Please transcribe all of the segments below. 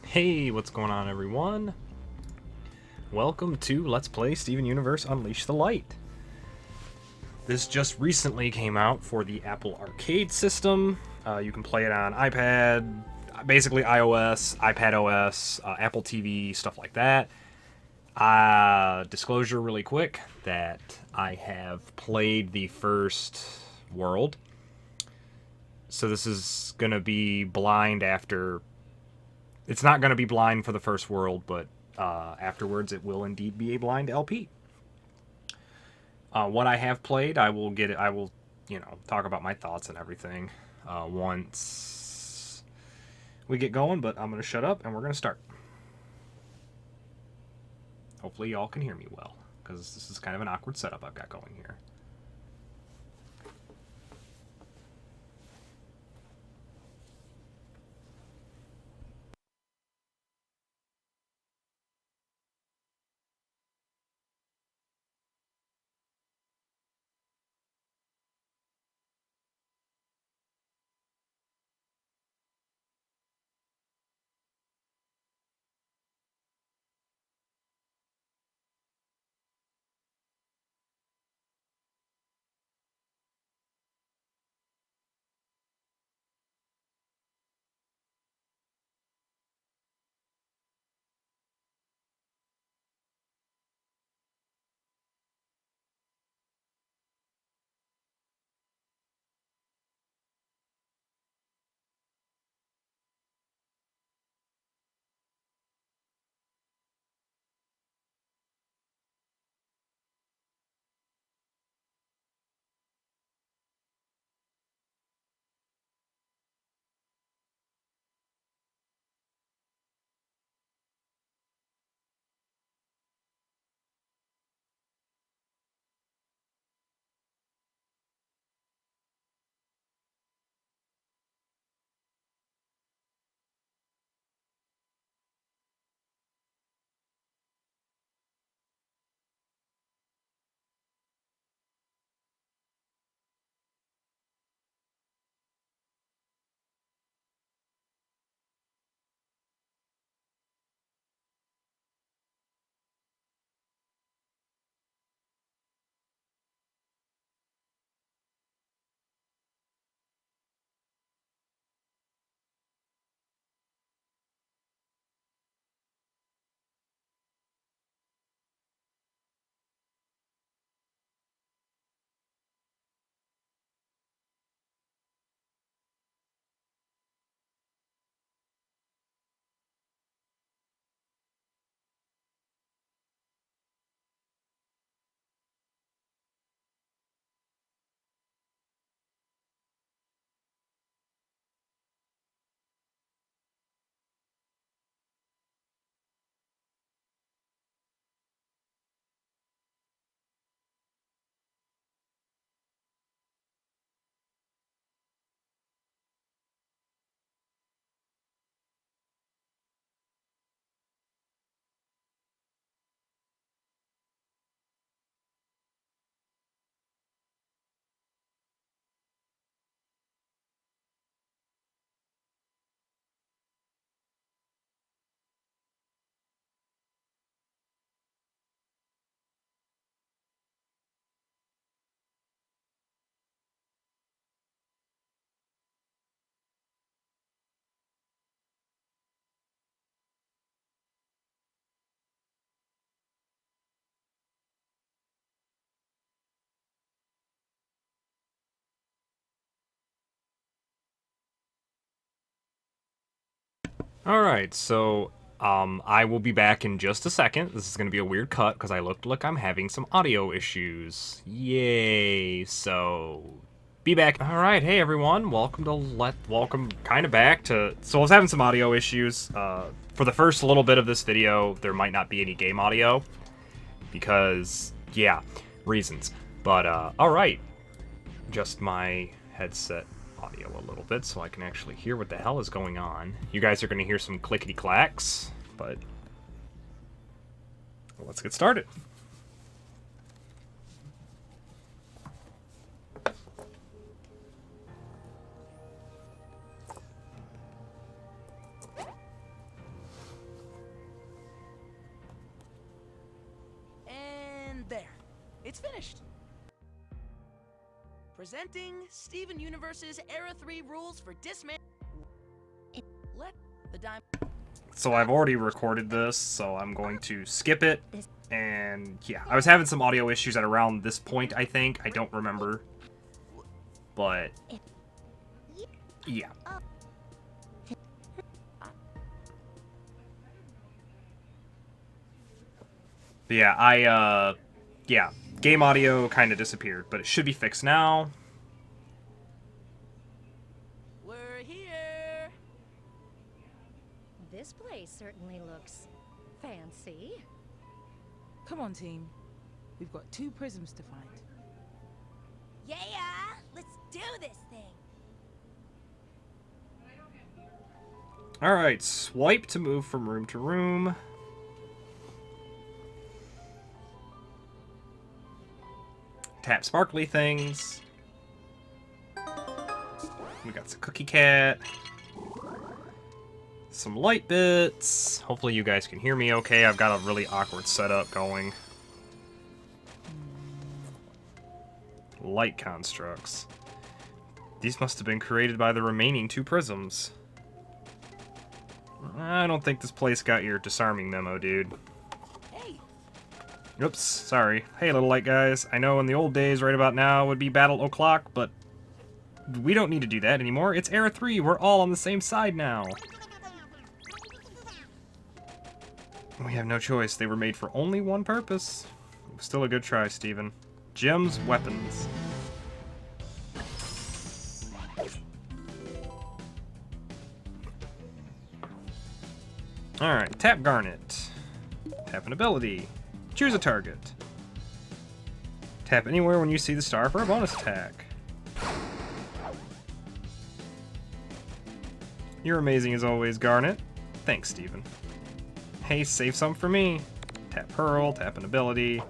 Hey, what's going on, everyone? Welcome to Let's Play Steven Universe Unleash the Light. This just recently came out for the Apple Arcade system. You can play it on iPad, basically iOS, iPadOS, Apple TV, stuff like that. Disclosure really quick that I have played the first world. So this is going to be blind after... It's not going to be blind for the first world, but afterwards it will indeed be a blind LP. What I have played, I will talk about my thoughts and everything once we get going, but I'm going to shut up and we're going to start. Hopefully y'all can hear me well, because this is kind of an awkward setup I've got going here. Alright, so I will be back in just a second. This is going to be a weird cut because I look like I'm having some audio issues. Yay, so be back. Alright, hey everyone, welcome kind of back to... So I was having some audio issues. For the first little bit of this video, there might not be any game audio because, yeah, reasons. But, alright, just my headset audio a little bit so I can actually hear what the hell is going on. You guys are going to hear some clickety clacks, but let's get started. It's finished. Presenting Steven Universe's Era 3 rules for dismantle. Let the diamond. So I've already recorded this, so I'm going to skip it. And yeah, I was having some audio issues at around this point, I think. I don't remember. But yeah. But yeah, yeah, game audio kind of disappeared, but it should be fixed now. We're here. This place certainly looks fancy. Come on, team. We've got 2 prisms to find. Yeah, let's do this thing. Alright, swipe to move from room to room. Tap sparkly things. We got some cookie cat. Some light bits. Hopefully you guys can hear me okay. I've got a really awkward setup going. Light constructs. These must have been created by the remaining 2 prisms. I don't think this place got your disarming memo, dude. Hey. Oops, sorry. Hey, little light guys. I know in the old days, right about now, would be battle o'clock, but we don't need to do that anymore. It's Era 3. We're all on the same side now. We have no choice. They were made for only one purpose. Still a good try, Steven. Gems, weapons. Alright, tap Garnet. Tap an ability. Choose a target. Tap anywhere when you see the star for a bonus attack. You're amazing as always, Garnet. Thanks, Steven. Hey, save some for me. Tap Pearl, tap an ability.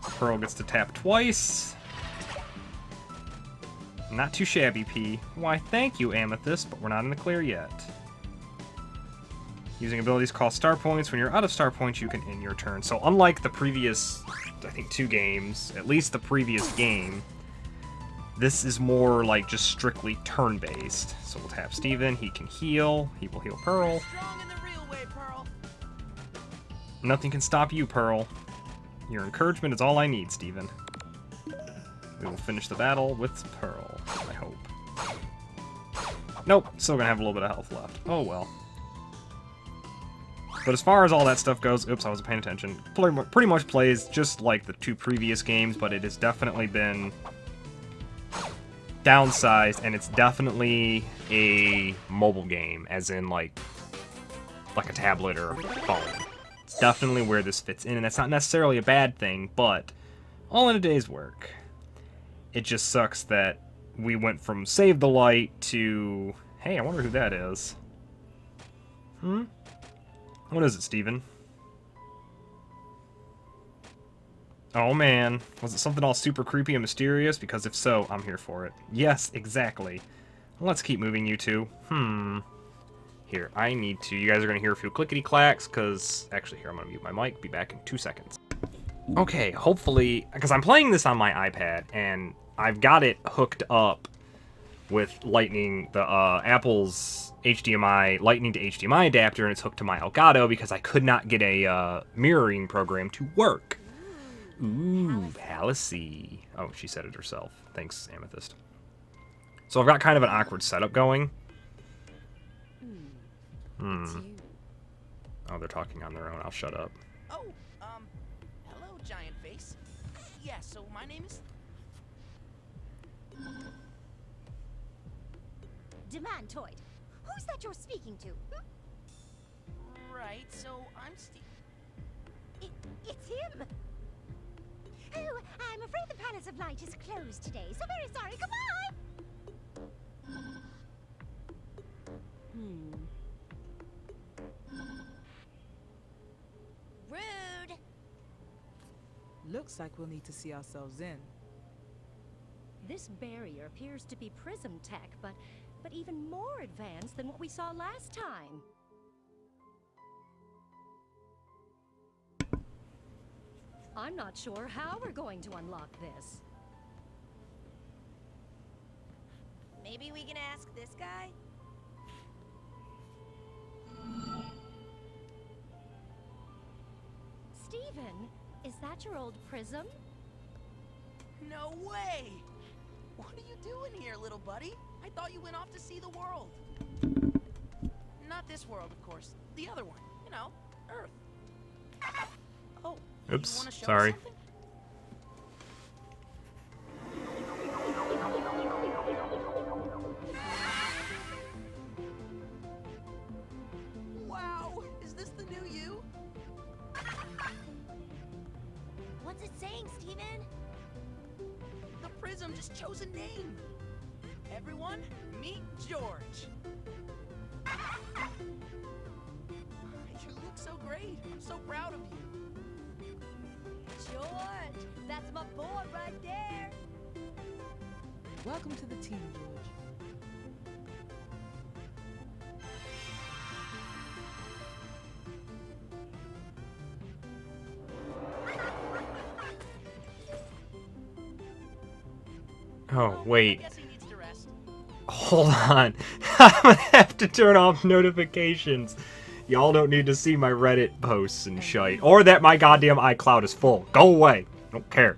Pearl gets to tap twice. Not too shabby, P. Why, thank you, Amethyst, but we're not in the clear yet. Using abilities cost star points. When you're out of star points, you can end your turn. So unlike the previous, I think, 2 games, at least the previous game, this is more like just strictly turn-based. So we'll tap Steven, he can heal, he will heal Pearl. Strong in the real way, Pearl. Nothing can stop you, Pearl. Your encouragement is all I need, Steven. We will finish the battle with Pearl, I hope. Nope, still gonna have a little bit of health left. Oh well. But as far as all that stuff goes, oops, I wasn't paying attention. Pretty much plays just like the 2 previous games, but it has definitely been downsized, and it's definitely a mobile game, as in like a tablet or a phone. It's definitely where this fits in, and that's not necessarily a bad thing, but all in a day's work. It just sucks that we went from Save the Light to... Hey, I wonder who that is. What is it, Steven? Oh man, was it something all super creepy and mysterious? Because if so, I'm here for it. Yes, exactly. Let's keep moving, you two. Here, I need to... You guys are going to hear a few clickety-clacks, because... Actually, here, I'm going to mute my mic. Be back in 2 seconds. Okay, hopefully... Because I'm playing this on my iPad, and I've got it hooked up with Lightning, the Apple's HDMI, Lightning to HDMI adapter, and it's hooked to my Elgato, because I could not get a mirroring program to work. Ooh, Palacy. Oh, she said it herself. Thanks, Amethyst. So I've got kind of an awkward setup going. Oh, they're talking on their own. I'll shut up. Oh, hello, giant face. Yeah, so my name is... Demantoid. Who's that you're speaking to? Right, so I'm It's him. Oh, I'm afraid the Palace of Light is closed today, so very sorry. Goodbye. Rude. Looks like we'll need to see ourselves in. This barrier appears to be prism tech, but even more advanced than what we saw last time. I'm not sure how we're going to unlock this. Maybe we can ask this guy? Steven, is that your old prism? No way! What are you doing here, little buddy? I thought you went off to see the world. Not this world, of course. The other one. You know, Earth. Oh, Oops, you wanna show me sorry. something? Wow, is this the new you? What's it saying, Steven? The Prism just chose a name. Everyone, meet George. You look so great. I'm so proud of you. George, that's my boy right there. Welcome to the team, George. Oh, wait. Guess he needs to rest. Hold on. I'm gonna have to turn off notifications. Y'all don't need to see my Reddit posts and shite. Or that my goddamn iCloud is full. Go away. Don't care.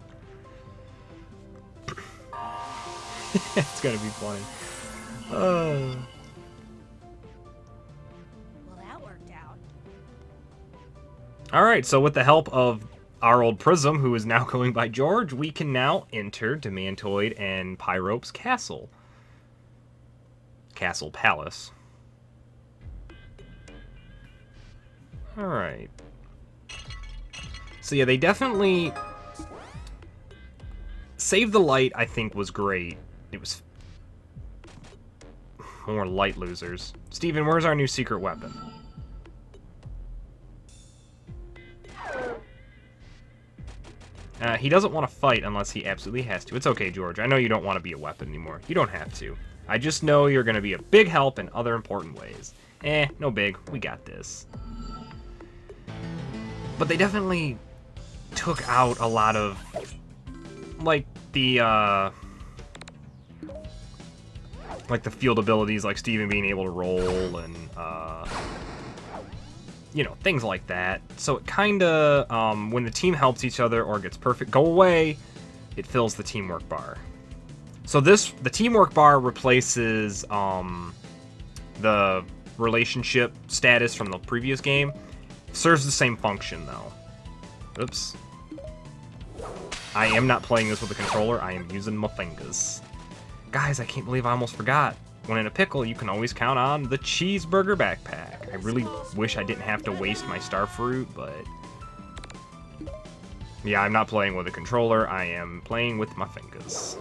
It's gonna be funny. Well, that worked out. Alright, so with the help of our old Prism, who is now going by George, we can now enter Demantoid and Pyrope's castle. Castle Palace. Alright. So yeah, they definitely... Save the Light, I think, was great. It was... more light losers. Steven, where's our new secret weapon? He doesn't want to fight unless he absolutely has to. It's okay, George. I know you don't want to be a weapon anymore. You don't have to. I just know you're going to be a big help in other important ways. No big. We got this. But they definitely took out a lot of, like, the field abilities, like Steven being able to roll and, you know, things like that. So it kinda, when the team helps each other or gets perfect go away, it fills the teamwork bar. So the teamwork bar replaces, the relationship status from the previous game. Serves the same function, though. Oops. I am not playing this with a controller, I am using my fingers. Guys, I can't believe I almost forgot. When in a pickle, you can always count on the cheeseburger backpack. I really wish I didn't have to waste my star fruit, but... yeah, I'm not playing with a controller, I am playing with my fingers.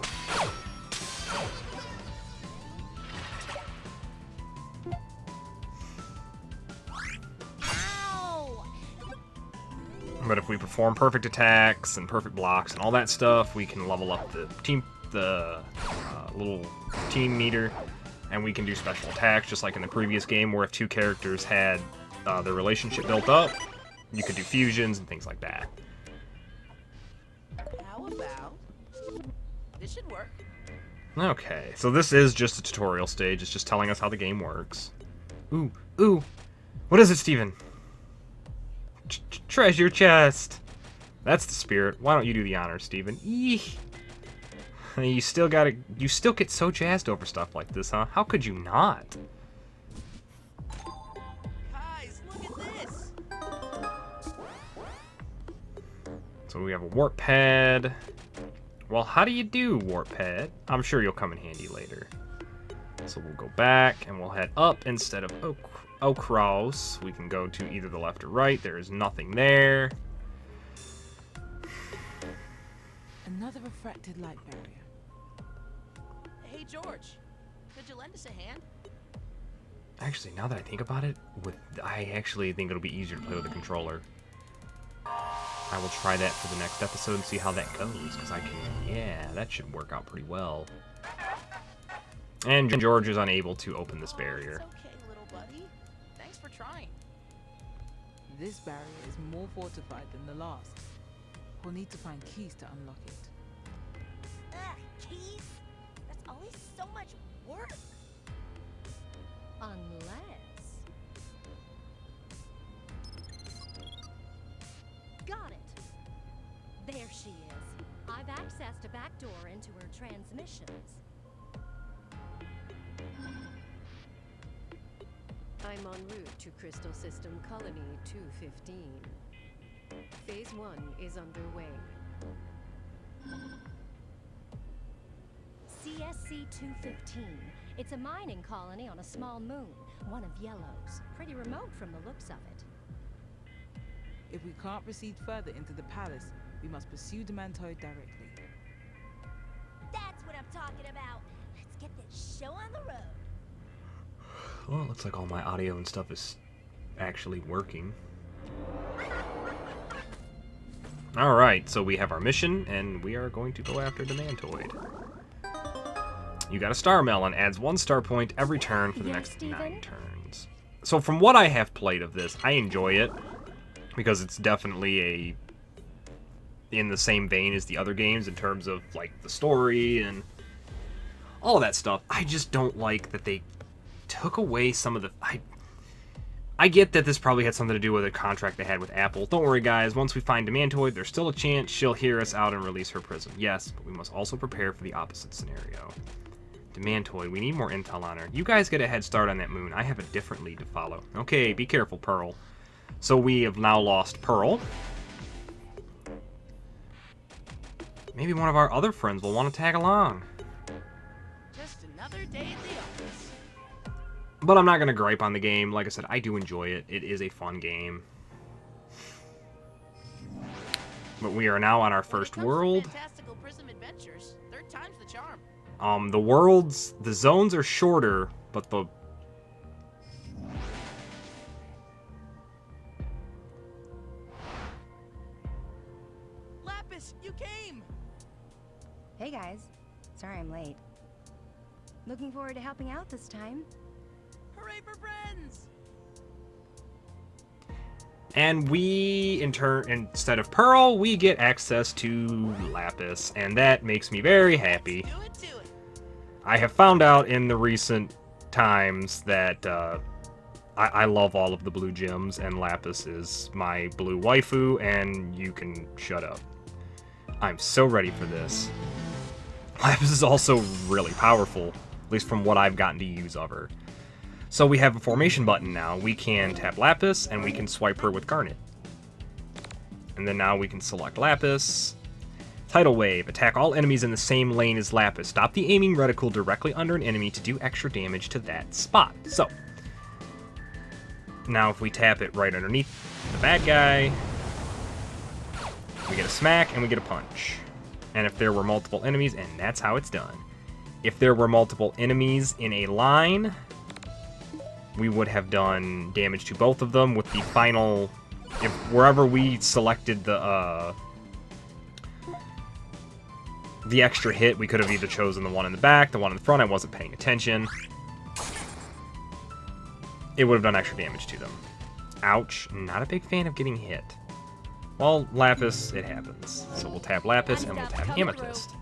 Ow! But if we perform perfect attacks and perfect blocks and all that stuff, we can level up the little team meter, and we can do special attacks, just like in the previous game, where if two characters had their relationship built up, you could do fusions and things like that. How about... this should work. Okay, so this is just a tutorial stage. It's just telling us how the game works. Ooh, ooh. What is it, Steven? Treasure chest. That's the spirit. Why don't you do the honors, Steven? Eeh. You still get so jazzed over stuff like this, huh? How could you not? Guys, look at this! So we have a warp pad. Well, how do you do, warp pad? I'm sure you'll come in handy later. So we'll go back and we'll head up instead of across. We can go to either the left or right. There is nothing there. Another refracted light barrier. Hey, George. Could you lend us a hand? Actually, now that I think about it, I actually think it'll be easier to play with a controller. I will try that for the next episode and see how that goes, because yeah, that should work out pretty well. And George is unable to open this barrier. It's okay, little buddy. Thanks for trying. This barrier is more fortified than the last. We'll need to find keys to unlock it. Ugh, keys? That's always so much work. Unless... Got it. There she is. I've accessed a back door into her transmissions. I'm en route to Crystal System Colony 215. Phase 1 is underway. CSC-215. It's a mining colony on a small moon, one of Yellow's. Pretty remote from the looks of it. If we can't proceed further into the palace, we must pursue Demantoid directly. That's what I'm talking about. Let's get this show on the road. Well, it looks like all my audio and stuff is actually working. Alright, so we have our mission, and we are going to go after Demantoid. You got a star melon, adds 1 star point every turn for the Yes, next Steven? 9 turns. So from what I have played of this, I enjoy it, because it's definitely in the same vein as the other games in terms of, like, the story and all that stuff. I just don't like that they took away some of the... I get that this probably had something to do with a contract they had with Apple. Don't worry, guys. Once we find Demantoid, there's still a chance she'll hear us out and release her prism. Yes, but we must also prepare for the opposite scenario. Demantoid, we need more intel on her. You guys get a head start on that moon. I have a different lead to follow. Okay, be careful, Pearl. So we have now lost Pearl. Maybe one of our other friends will want to tag along. Just another day at the office. But I'm not going to gripe on the game. Like I said, I do enjoy it. It is a fun game. But we are now on our first world. Fantastical Prism adventures. Third time's the charm. The zones are shorter, but the... Lapis, you came! Hey guys, sorry I'm late. Looking forward to helping out this time. Hooray for friends! And we, in turn, instead of Pearl, we get access to Lapis, and that makes me very happy. Do it. I have found out in the recent times that I love all of the blue gems, and Lapis is my blue waifu, and you can shut up. I'm so ready for this. Lapis is also really powerful, at least from what I've gotten to use of her. So we have a formation button now. We can tap Lapis, and we can swipe her with Garnet. And then now we can select Lapis. Tidal Wave. Attack all enemies in the same lane as Lapis. Stop the aiming reticle directly under an enemy to do extra damage to that spot. So, now if we tap it right underneath the bad guy, we get a smack and we get a punch. And if there were multiple enemies, and that's how it's done. If there were multiple enemies in a line, we would have done damage to both of them with the final... If wherever we selected the extra hit, we could have either chosen the one in the back, the one in the front. I wasn't paying attention. It would have done extra damage to them. Ouch. Not a big fan of getting hit. Well, Lapis, it happens. So we'll tap Lapis and we'll tap Amethyst.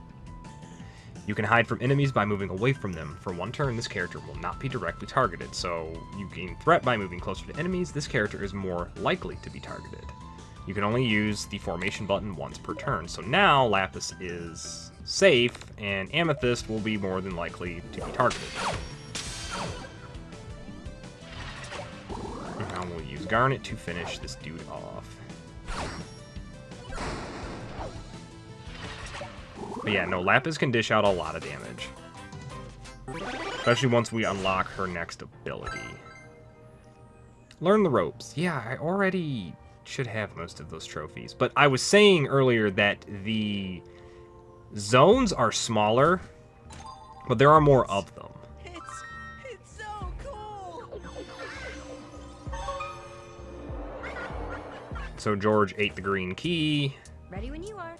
You can hide from enemies by moving away from them. For one turn, this character will not be directly targeted, so you gain threat by moving closer to enemies. This character is more likely to be targeted. You can only use the formation button once per turn. So now Lapis is safe, and Amethyst will be more than likely to be targeted. Now we'll use Garnet to finish this dude off. But yeah, no, Lapis can dish out a lot of damage. Especially once we unlock her next ability. Learn the ropes. Yeah, I already should have most of those trophies. But I was saying earlier that the zones are smaller, but there are more of them. It's so cool! So George ate the green key. Ready when you are.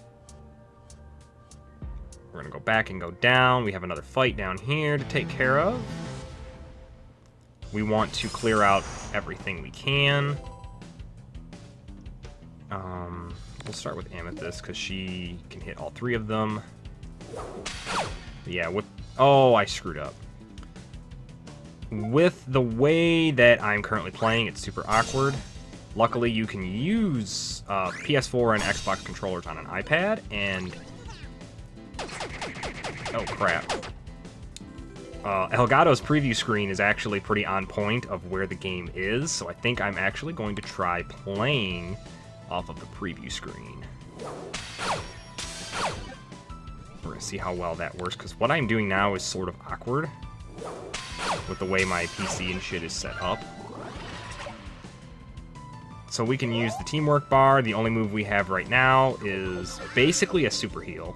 We're gonna go back and go down. We have another fight down here to take care of. We want to clear out everything we can. we'll start with Amethyst because she can hit all 3 of them. Yeah, with... Oh, I screwed up. With the way that I'm currently playing, it's super awkward. Luckily, you can use PS4 and Xbox controllers on an iPad, and... Oh, crap. Elgato's preview screen is actually pretty on point of where the game is, so I think I'm actually going to try playing off of the preview screen. We're going to see how well that works, because what I'm doing now is sort of awkward with the way my PC and shit is set up. So we can use the teamwork bar. The only move we have right now is basically a super heal.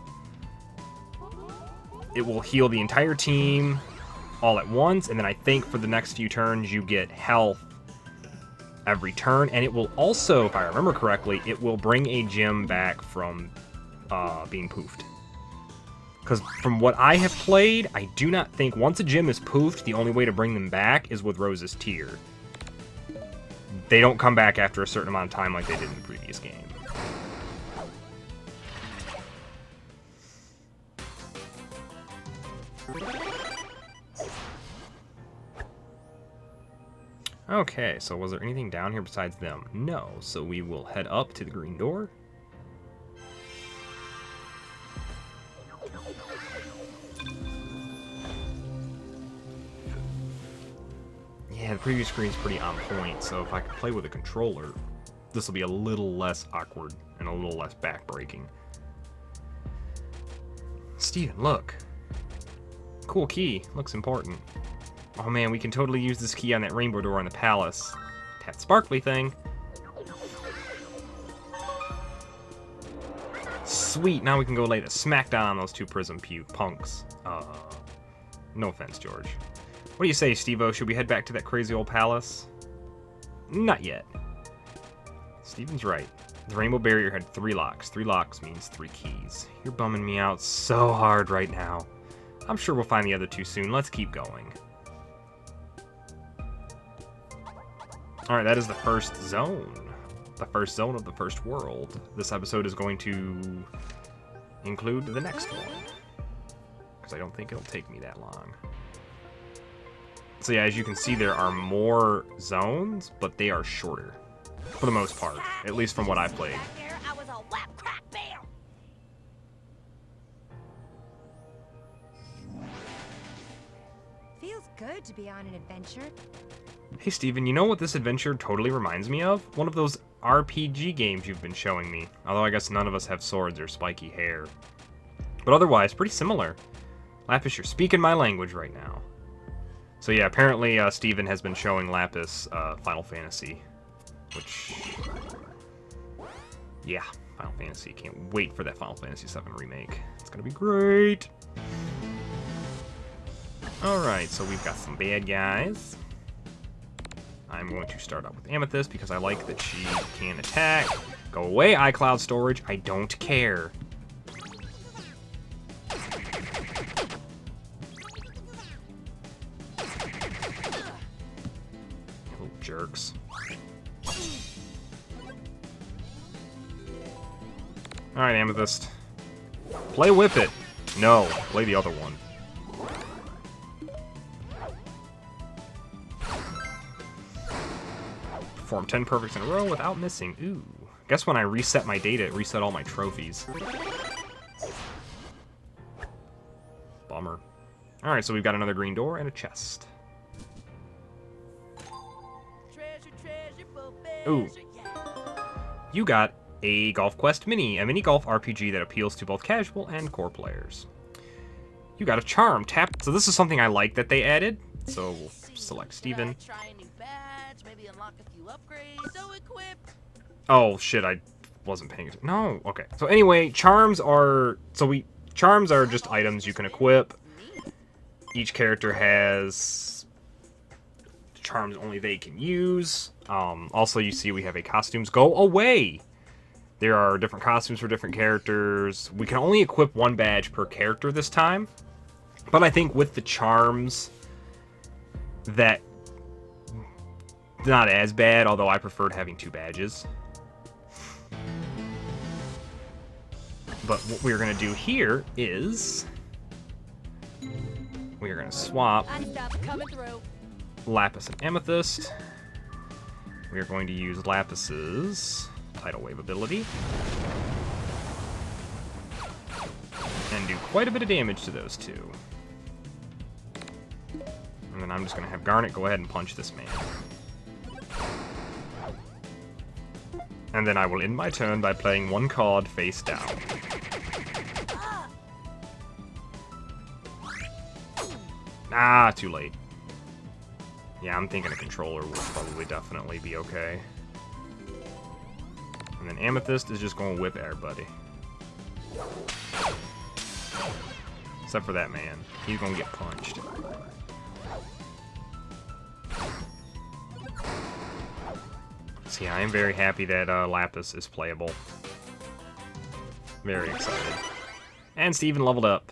It will heal the entire team all at once, and then I think for the next few turns you get health every turn, and it will also, if I remember correctly, it will bring a gem back from being poofed. Because from what I have played, I do not think once a gem is poofed, the only way to bring them back is with Rose's Tear. They don't come back after a certain amount of time like they did in the previous game. Okay, so was there anything down here besides them? No, so we will head up to the green door. Yeah, the preview screen's pretty on point, so if I could play with a controller, this will be a little less awkward and a little less backbreaking. Steven, look. Cool key. Looks important. Oh man, we can totally use this key on that rainbow door in the palace. That sparkly thing. Sweet, now we can go lay the smackdown on those 2 prism punks. No offense, George. What do you say, Steve-O? Should we head back to that crazy old palace? Not yet. Steven's right. The rainbow barrier had 3 locks. 3 locks means 3 keys. You're bumming me out so hard right now. I'm sure we'll find the other 2 soon. Let's keep going. Alright, that is the first zone. The first zone of the first world. This episode is going to include the next one, because I don't think it'll take me that long. So yeah, as you can see, there are more zones, but they are shorter. For the most part, at least from what I've played. I was a whap crack bear. Feels good to be on an adventure. Hey Steven, you know what this adventure totally reminds me of? One of those RPG games you've been showing me. Although I guess none of us have swords or spiky hair. But otherwise, pretty similar. Lapis, you're speaking my language right now. So yeah, apparently Steven has been showing Lapis Final Fantasy. Which... yeah, Final Fantasy. Can't wait for that Final Fantasy VII remake. It's gonna be great! Alright, so we've got some bad guys. I'm going to start out with Amethyst because I like that she can attack. Go away, iCloud storage. I don't care. Little jerks. Alright, Amethyst. Play Whip It. No, play the other one. Perform 10 perfects in a row without missing. Ooh. Guess when I reset my data, it reset all my trophies. Bummer. Alright, so we've got another green door and a chest. Ooh. You got a Golf Quest Mini, a mini golf RPG that appeals to both casual and core players. You got a charm. Tap. So this is something I like that they added. So we'll select Steven. Oh shit, I wasn't paying attention. No, okay. So anyway, charms are just items you can equip. Each character has charms only they can use. Also, you see we have a costumes. Go away! There are different costumes for different characters. We can only equip 1 badge per character this time. But I think with the charms, that not as bad, although I preferred having 2 badges. But what we're going to do here is we are going to swap Coming through. Lapis and Amethyst. We are going to use Lapis's Tidal Wave ability and do quite a bit of damage to those two. And then I'm just going to have Garnet go ahead and punch this man. And then I will end my turn by playing one card face down. Ah, too late. Yeah, I'm thinking a controller will probably definitely be okay. And then Amethyst is just going to whip everybody. Except for that man. He's going to get punched. So yeah, I am very happy that Lapis is playable. Very excited. And Steven leveled up.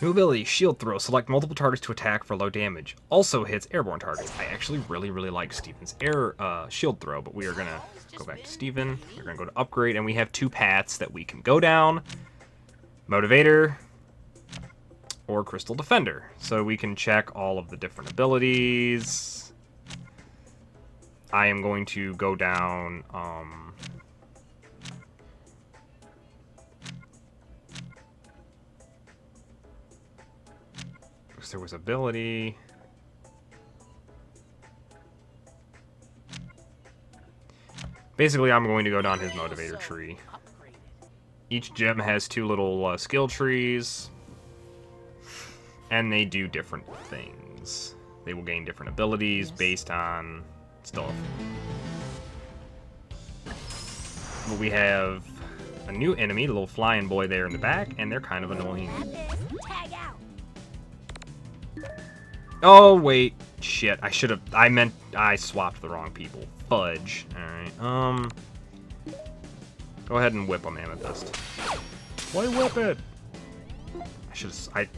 New ability, Shield Throw. Select multiple targets to attack for low damage. Also hits airborne targets. I actually really like Steven's Shield Throw, but we are going to go back to Steven. We're going to go to Upgrade, and we have two paths that we can go down. Motivator or Crystal Defender. So we can check all of the different abilities. I am going to go down... there was ability. Basically, I'm going to go down his motivator tree. Each gem has two little skill trees, and they do different things. They will gain different abilities based on stuff. But we have a new enemy, the little flying boy there in the back, and they're kind of annoying. Tag out. Oh, wait. Shit, I swapped the wrong people. Fudge. Alright, go ahead and whip them, Amethyst. Why whip it? I should have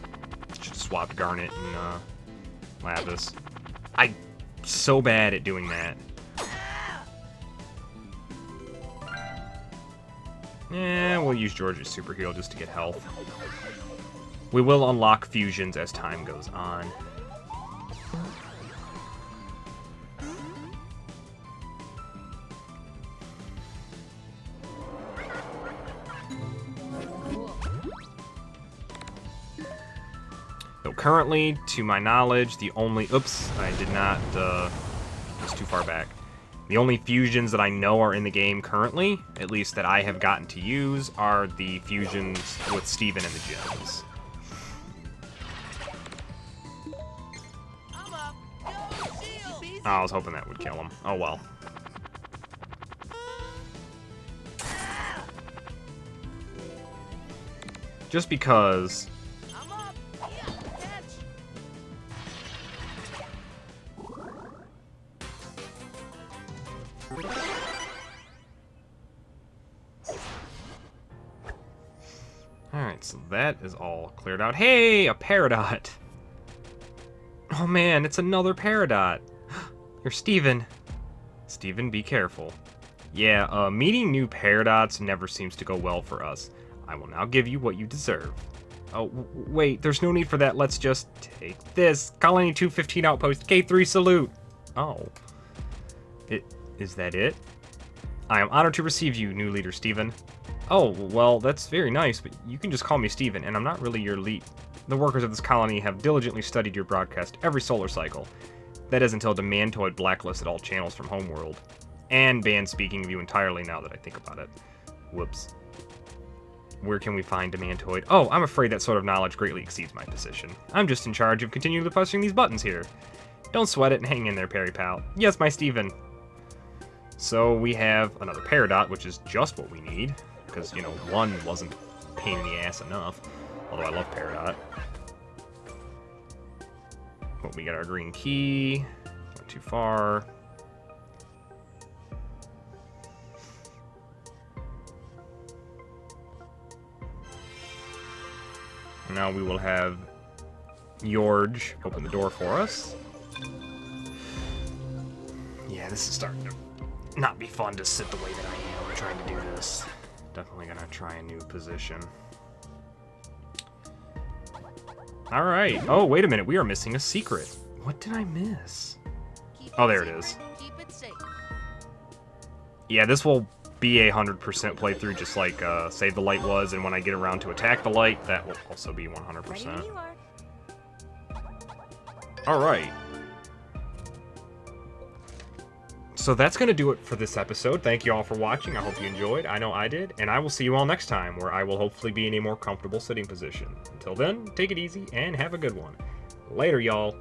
swapped Garnet and, Lapis. I'm so bad at doing that. Yeah, we'll use George's super heal just to get health. We will unlock fusions as time goes on. So currently, to my knowledge, the only... Oops, I did not... was too far back. The only fusions that I know are in the game currently, at least that I have gotten to use, are the fusions with Steven and the gems. Oh, I was hoping that would kill him. Oh well. Just because... Alright, so that is all cleared out. Hey, a Peridot! Oh man, it's another Peridot! You're Steven. Steven, be careful. Yeah, meeting new Peridots never seems to go well for us. I will now give you what you deserve. Oh, wait, there's no need for that. Let's just take this. Colony 215 Outpost, K3 salute! Oh. Is that it? I am honored to receive you, new leader Steven. Oh, well, that's very nice, but you can just call me Steven, and I'm not really your lead. The workers of this colony have diligently studied your broadcast every solar cycle. That is until Demantoid blacklisted all channels from Homeworld. And banned speaking of you entirely now that I think about it. Whoops. Where can we find Demantoid? Oh, I'm afraid that sort of knowledge greatly exceeds my position. I'm just in charge of continually pressing these buttons here. Don't sweat it and hang in there, Perry Pal. Yes, my Steven. So we have another Peridot, which is just what we need. Because, you know, one wasn't a pain in the ass enough. Although I love Peridot. But we got our green key. Not too far. Now we will have George open the door for us. Yeah, this is starting to not be fun to sit the way that I am trying to do this. Definitely gonna try a new position. Alright. Oh, wait a minute. We are missing a secret. What did I miss? Keep Oh, there it secret, is. Keep it safe. Yeah, this will be a 100% playthrough, just like Save the Light was, and when I get around to attack the light, that will also be Ready when 100%. you are. Alright. So that's going to do it for this episode. Thank you all for watching. I hope you enjoyed. I know I did. And I will see you all next time, where I will hopefully be in a more comfortable sitting position. Until then, take it easy and have a good one. Later, y'all.